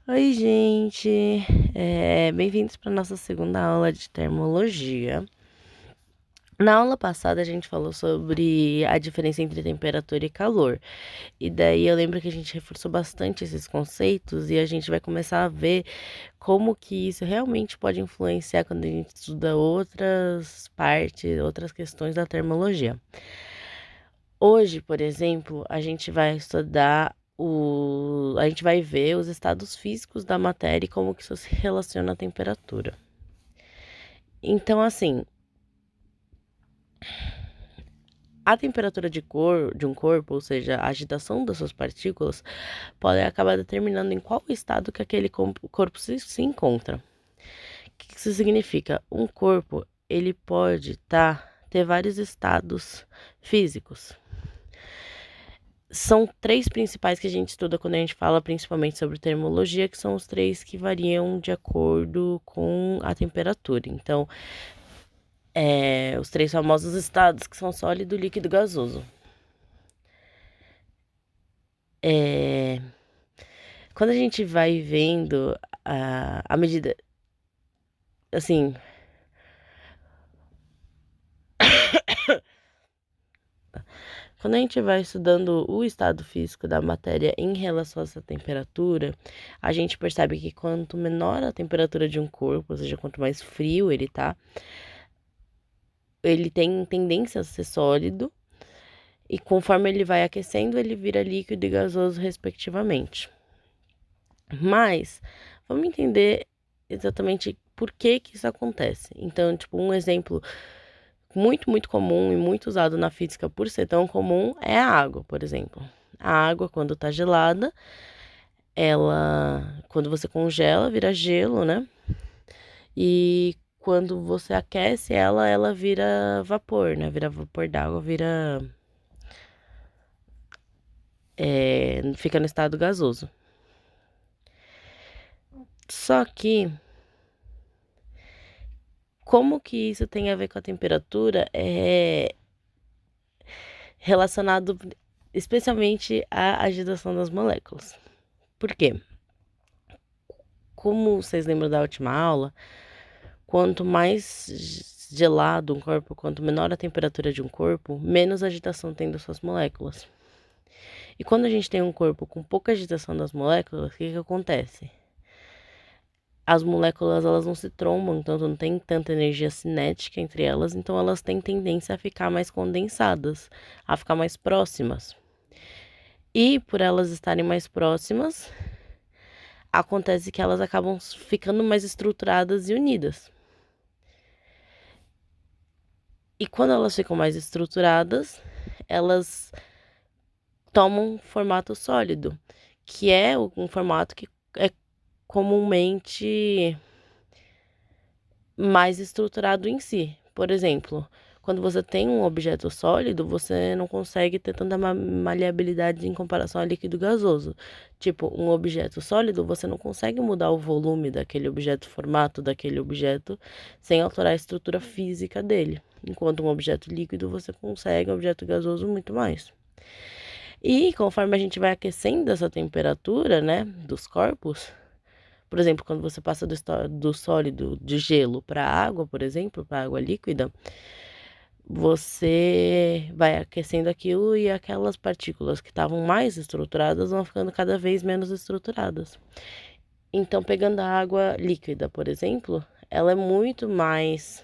Oi, gente! Bem-vindos para nossa segunda aula de termologia. Na aula passada, a gente falou sobre a diferença entre temperatura e calor. E daí eu lembro que a gente reforçou bastante esses conceitos e a gente vai começar a ver como que isso realmente pode influenciar quando a gente estuda outras partes, outras questões da termologia. Hoje, por exemplo, a gente vai estudar a gente vai ver os estados físicos da matéria e como que isso se relaciona à temperatura. Então, assim, a temperatura de um corpo, ou seja, a agitação das suas partículas, pode acabar determinando em qual estado que aquele corpo se encontra. O que isso significa? Um corpo, ele pode ter vários estados físicos. São três principais que a gente estuda quando a gente fala principalmente sobre termologia, que são os três que variam de acordo com a temperatura. Então, os três famosos estados, que são sólido, líquido e gasoso. Quando a gente vai vendo a medida, assim, quando a gente vai estudando o estado físico da matéria em relação a essa temperatura, a gente percebe que quanto menor a temperatura de um corpo, ou seja, quanto mais frio ele tá, ele tem tendência a ser sólido, e conforme ele vai aquecendo, ele vira líquido e gasoso, respectivamente. Mas, vamos entender exatamente por que que isso acontece. Então, tipo, um exemplo muito comum e muito usado na física por ser tão comum é a água, por exemplo. A água, quando tá gelada, quando você congela, vira gelo, né? E quando você aquece ela vira vapor, né? Vira vapor d'água, fica no estado gasoso. Só que, como que isso tem a ver com a temperatura? É relacionado especialmente à agitação das moléculas. Por quê? Como vocês lembram da última aula, quanto mais gelado um corpo, quanto menor a temperatura de um corpo, menos agitação tem das suas moléculas. E quando a gente tem um corpo com pouca agitação das moléculas, o que acontece? As moléculas elas não se trombam, então não tem tanta energia cinética entre elas, então elas têm tendência a ficar mais condensadas, a ficar mais próximas. E por elas estarem mais próximas, acontece que elas acabam ficando mais estruturadas e unidas. E quando elas ficam mais estruturadas, elas tomam formato sólido, que é um formato que é comumente mais estruturado em si. Por exemplo, quando você tem um objeto sólido, você não consegue ter tanta maleabilidade em comparação a líquido gasoso. Tipo, um objeto sólido, você não consegue mudar o volume daquele objeto, o formato daquele objeto, sem alterar a estrutura física dele. Enquanto um objeto líquido, você consegue, um objeto gasoso, muito mais. E conforme a gente vai aquecendo essa temperatura, né, dos corpos, por exemplo, quando você passa do sólido de gelo para água, por exemplo, para água líquida, você vai aquecendo aquilo e aquelas partículas que estavam mais estruturadas vão ficando cada vez menos estruturadas. Então, pegando a água líquida, por exemplo, ela é muito mais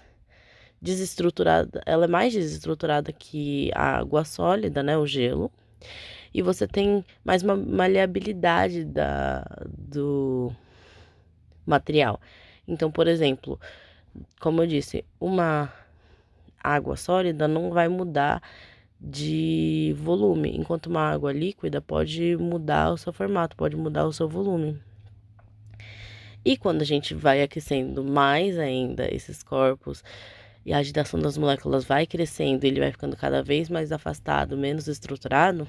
desestruturada, ela é mais desestruturada que a água sólida, né, o gelo. E você tem mais uma maleabilidade do material. Então, por exemplo, como eu disse, uma água sólida não vai mudar de volume, enquanto uma água líquida pode mudar o seu formato, pode mudar o seu volume. E quando a gente vai aquecendo mais ainda esses corpos e a agitação das moléculas vai crescendo, ele vai ficando cada vez mais afastado, menos estruturado,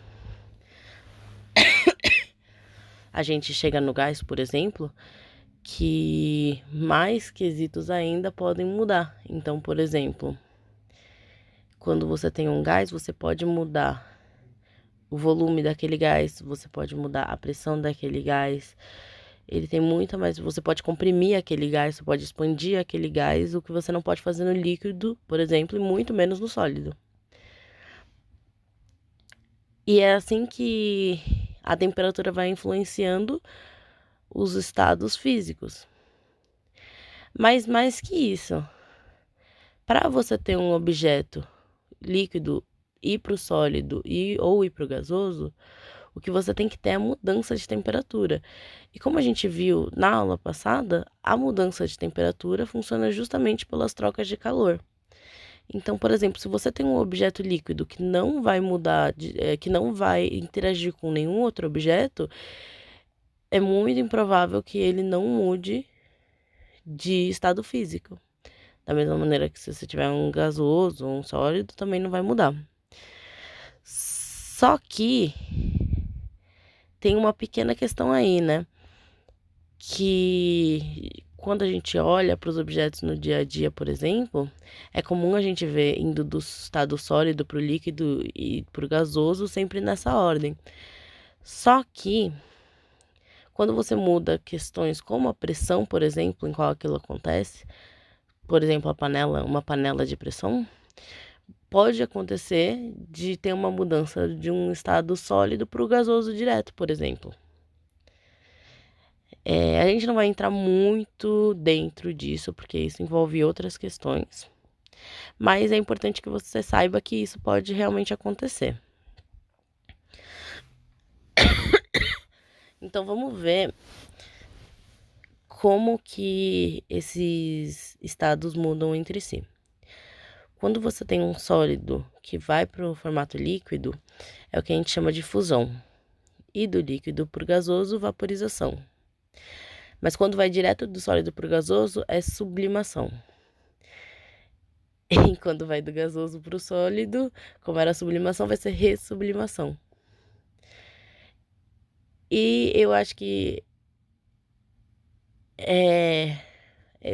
a gente chega no gás, por exemplo, que mais quesitos ainda podem mudar. Então, por exemplo, quando você tem um gás, você pode mudar o volume daquele gás, você pode mudar a pressão daquele gás. Ele tem muita mais. Você pode comprimir aquele gás, você pode expandir aquele gás, o que você não pode fazer no líquido, por exemplo, e muito menos no sólido. E é assim que a temperatura vai influenciando os estados físicos. Mas mais que isso, para você ter um objeto líquido ir para o sólido ou ir para o gasoso, o que você tem que ter é a mudança de temperatura. E como a gente viu na aula passada, a mudança de temperatura funciona justamente pelas trocas de calor. Então, por exemplo, se você tem um objeto líquido que não vai mudar, que não vai interagir com nenhum outro objeto, é muito improvável que ele não mude de estado físico. Da mesma maneira que se você tiver um gasoso ou um sólido, também não vai mudar. Só que tem uma pequena questão aí, né? Que quando a gente olha para os objetos no dia a dia, por exemplo, é comum a gente ver indo do estado sólido para o líquido e para o gasoso sempre nessa ordem. Só que quando você muda questões como a pressão, por exemplo, em qual aquilo acontece, por exemplo, uma panela de pressão, pode acontecer de ter uma mudança de um estado sólido para o gasoso direto, por exemplo. A gente não vai entrar muito dentro disso, porque isso envolve outras questões. Mas é importante que você saiba que isso pode realmente acontecer. Então vamos ver como que esses estados mudam entre si. Quando você tem um sólido que vai para o formato líquido, é o que a gente chama de fusão. E do líquido para o gasoso, vaporização. Mas quando vai direto do sólido para o gasoso, é sublimação. E quando vai do gasoso para o sólido, como era a sublimação, vai ser ressublimação. E eu acho que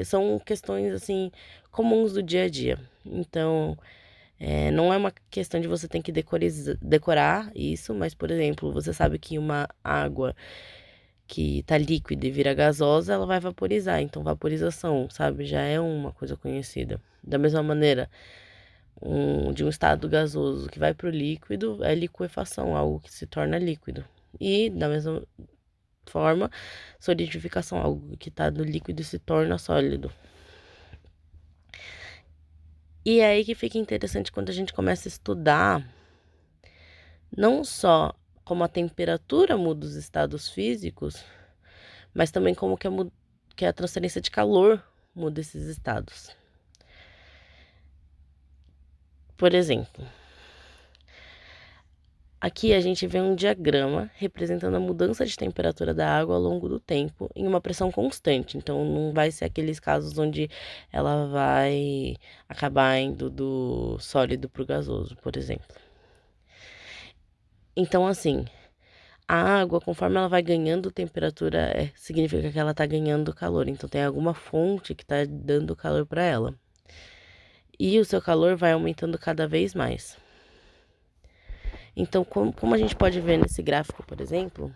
são questões assim comuns do dia a dia. Então, não é uma questão de você ter que decorar isso, mas, por exemplo, você sabe que uma água que tá líquida e vira gasosa, ela vai vaporizar. Então, vaporização, sabe, já é uma coisa conhecida. Da mesma maneira, de um estado gasoso que vai para o líquido é liquefação, algo que se torna líquido. E da mesma forma, solidificação, algo que está no líquido e se torna sólido. E é aí que fica interessante quando a gente começa a estudar não só como a temperatura muda os estados físicos, mas também como que a transferência de calor muda esses estados. Por exemplo, aqui a gente vê um diagrama representando a mudança de temperatura da água ao longo do tempo em uma pressão constante. Então, não vai ser aqueles casos onde ela vai acabar indo do sólido para o gasoso, por exemplo. Então, assim, a água, conforme ela vai ganhando temperatura, significa que ela está ganhando calor. Então, tem alguma fonte que está dando calor para ela. E o seu calor vai aumentando cada vez mais. Então, como a gente pode ver nesse gráfico, por exemplo,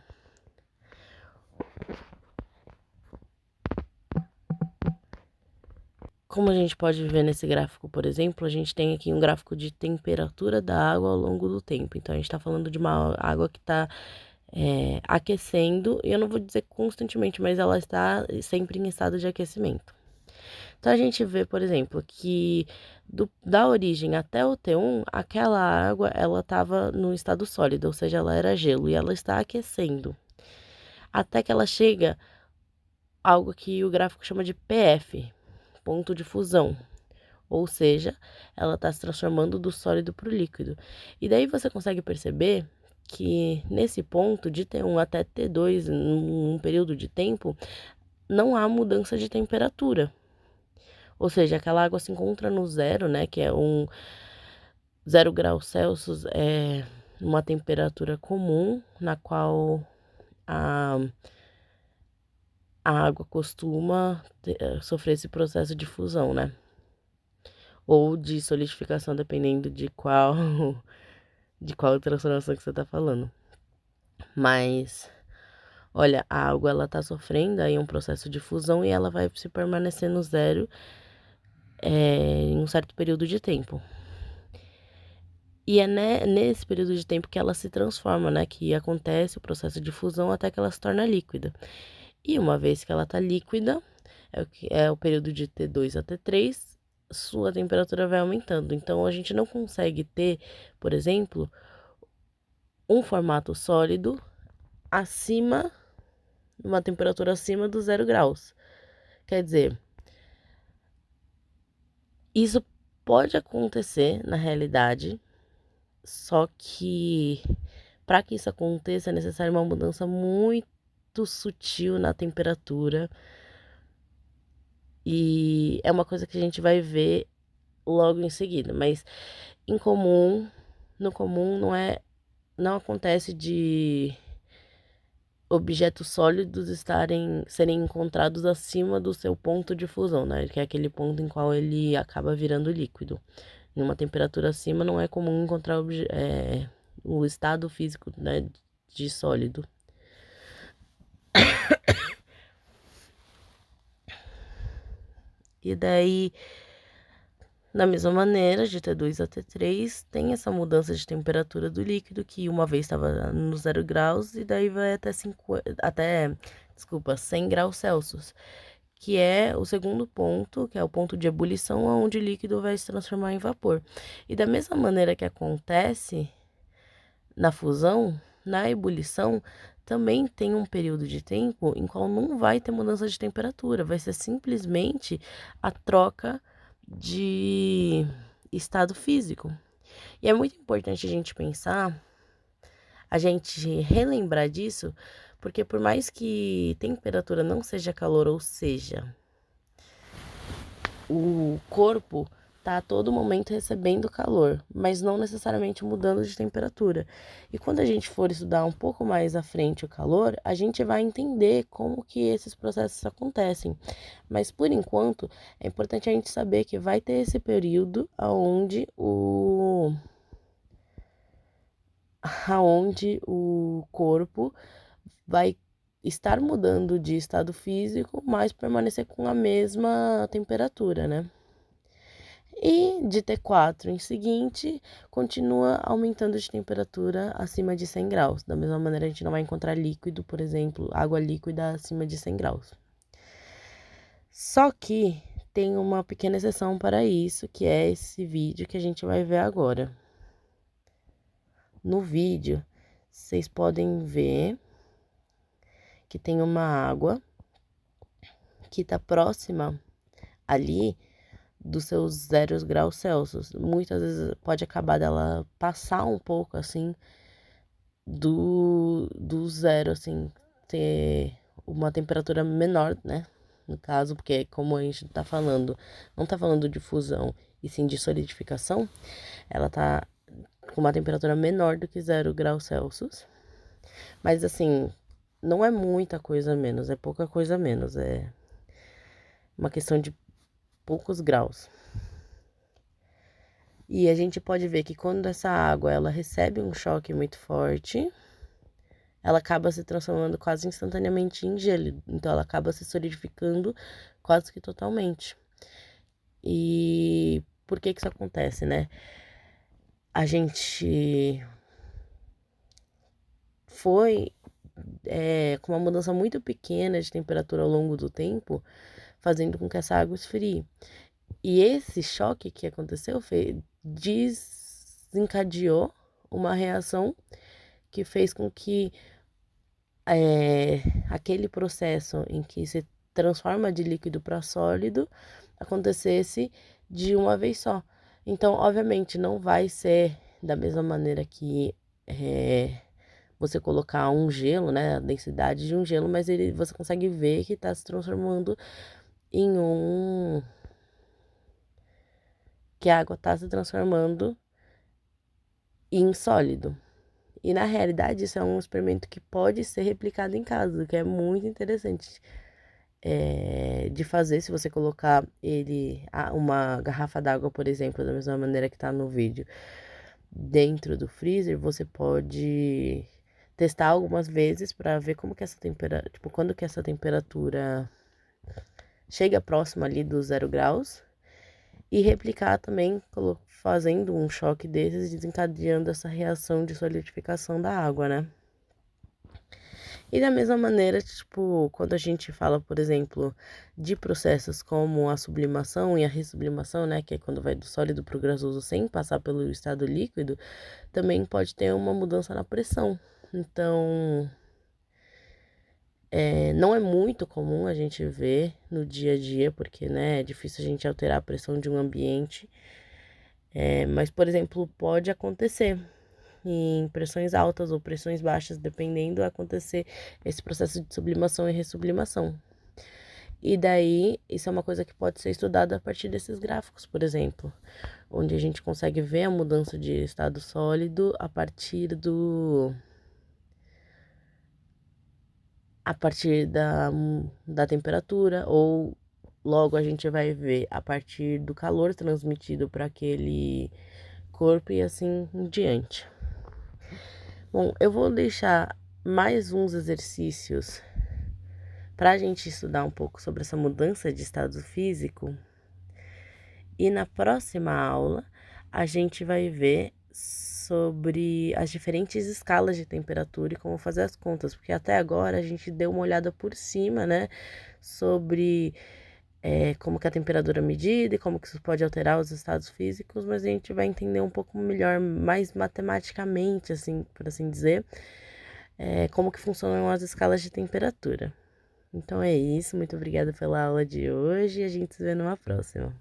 a gente tem aqui um gráfico de temperatura da água ao longo do tempo. Então, a gente está falando de uma água que está aquecendo, e eu não vou dizer constantemente, mas ela está sempre em estado de aquecimento. Então, a gente vê, por exemplo, que da origem até o T1, aquela água, ela estava no estado sólido, ou seja, ela era gelo, e ela está aquecendo. Até que ela chega a algo que o gráfico chama de PF, ponto de fusão. Ou seja, ela está se transformando do sólido para o líquido. E daí você consegue perceber que nesse ponto, de T1 até T2, num período de tempo, não há mudança de temperatura. Ou seja, aquela água se encontra no zero, né? Que é 0 graus Celsius, é uma temperatura comum na qual a água costuma sofrer esse processo de fusão, né? Ou de solidificação, dependendo de qual transformação que você tá falando. Mas olha, a água ela tá sofrendo aí um processo de fusão e ela vai se permanecer no zero em um certo período de tempo. E é nesse período de tempo que ela se transforma, né? Que acontece o processo de fusão até que ela se torna líquida. E uma vez que ela tá líquida, é o período de T2 a T3, sua temperatura vai aumentando. Então a gente não consegue ter, por exemplo, um formato sólido acima, uma temperatura acima dos 0 graus. Quer dizer, isso pode acontecer na realidade, só que para que isso aconteça é necessário uma mudança muito sutil na temperatura. E é uma coisa que a gente vai ver logo em seguida, mas no comum não acontece de objetos sólidos serem encontrados acima do seu ponto de fusão, né? Que é aquele ponto em qual ele acaba virando líquido. Numa temperatura acima não é comum encontrar o estado físico, né, de sólido. E daí, da mesma maneira, de T2 a T3, tem essa mudança de temperatura do líquido, que uma vez estava no 0 graus, e daí vai até 100 graus Celsius, que é o segundo ponto, que é o ponto de ebulição, onde o líquido vai se transformar em vapor. E da mesma maneira que acontece na fusão, na ebulição, também tem um período de tempo em qual não vai ter mudança de temperatura, vai ser simplesmente a troca de estado físico. E é muito importante a gente pensar, a gente relembrar disso, porque por mais que temperatura não seja calor, ou seja, o corpo tá a todo momento recebendo calor, mas não necessariamente mudando de temperatura. E quando a gente for estudar um pouco mais à frente o calor, a gente vai entender como que esses processos acontecem. Mas por enquanto, é importante a gente saber que vai ter esse período aonde o corpo vai estar mudando de estado físico, mas permanecer com a mesma temperatura, né? E de T4 em seguinte, continua aumentando de temperatura acima de 100 graus. Da mesma maneira, a gente não vai encontrar líquido, por exemplo, água líquida acima de 100 graus. Só que tem uma pequena exceção para isso, que é esse vídeo que a gente vai ver agora. No vídeo, vocês podem ver que tem uma água que está próxima ali dos seus 0 graus Celsius. Muitas vezes pode acabar dela passar um pouco assim do zero, assim, ter uma temperatura menor, né? No caso, porque como a gente tá falando, não tá falando de fusão e sim de solidificação, ela tá com uma temperatura menor do que 0 graus Celsius. Mas assim, não é muita coisa menos, é pouca coisa menos, é uma questão de poucos graus. E a gente pode ver que quando essa água ela recebe um choque muito forte, ela acaba se transformando quase instantaneamente em gelo. Então ela acaba se solidificando quase que totalmente. E por que que isso acontece, né? A gente foi com uma mudança muito pequena de temperatura ao longo do tempo, fazendo com que essa água esfrie. E esse choque que aconteceu desencadeou uma reação que fez com que aquele processo em que se transforma de líquido para sólido acontecesse de uma vez só. Então, obviamente, não vai ser da mesma maneira que você colocar um gelo, né? A densidade de um gelo, mas você consegue ver que está se transformando em que a água está se transformando em sólido. E na realidade, isso é um experimento que pode ser replicado em casa, o que é muito interessante de fazer. Se você colocar uma garrafa d'água, por exemplo, da mesma maneira que está no vídeo, dentro do freezer, você pode testar algumas vezes para ver como que essa temperatura, tipo, quando que essa temperatura chega próxima ali dos 0 graus e replicar também fazendo um choque desses, desencadeando essa reação de solidificação da água, né? E da mesma maneira, tipo, quando a gente fala, por exemplo, de processos como a sublimação e a ressublimação, né, que é quando vai do sólido para o gasoso sem passar pelo estado líquido, também pode ter uma mudança na pressão. Então, não é muito comum a gente ver no dia a dia, porque, né, é difícil a gente alterar a pressão de um ambiente. Mas, por exemplo, pode acontecer em pressões altas ou pressões baixas, dependendo, acontecer esse processo de sublimação e ressublimação. E daí, isso é uma coisa que pode ser estudada a partir desses gráficos, por exemplo, onde a gente consegue ver a mudança de estado sólido a partir da temperatura, ou logo a gente vai ver a partir do calor transmitido para aquele corpo e assim em diante. Bom, eu vou deixar mais uns exercícios para a gente estudar um pouco sobre essa mudança de estado físico. E na próxima aula a gente vai ver sobre as diferentes escalas de temperatura e como fazer as contas, porque até agora a gente deu uma olhada por cima, né, sobre como que a temperatura é medida e como que isso pode alterar os estados físicos, mas a gente vai entender um pouco melhor, mais matematicamente, assim, por assim dizer, como que funcionam as escalas de temperatura. Então é isso, muito obrigada pela aula de hoje e a gente se vê numa próxima.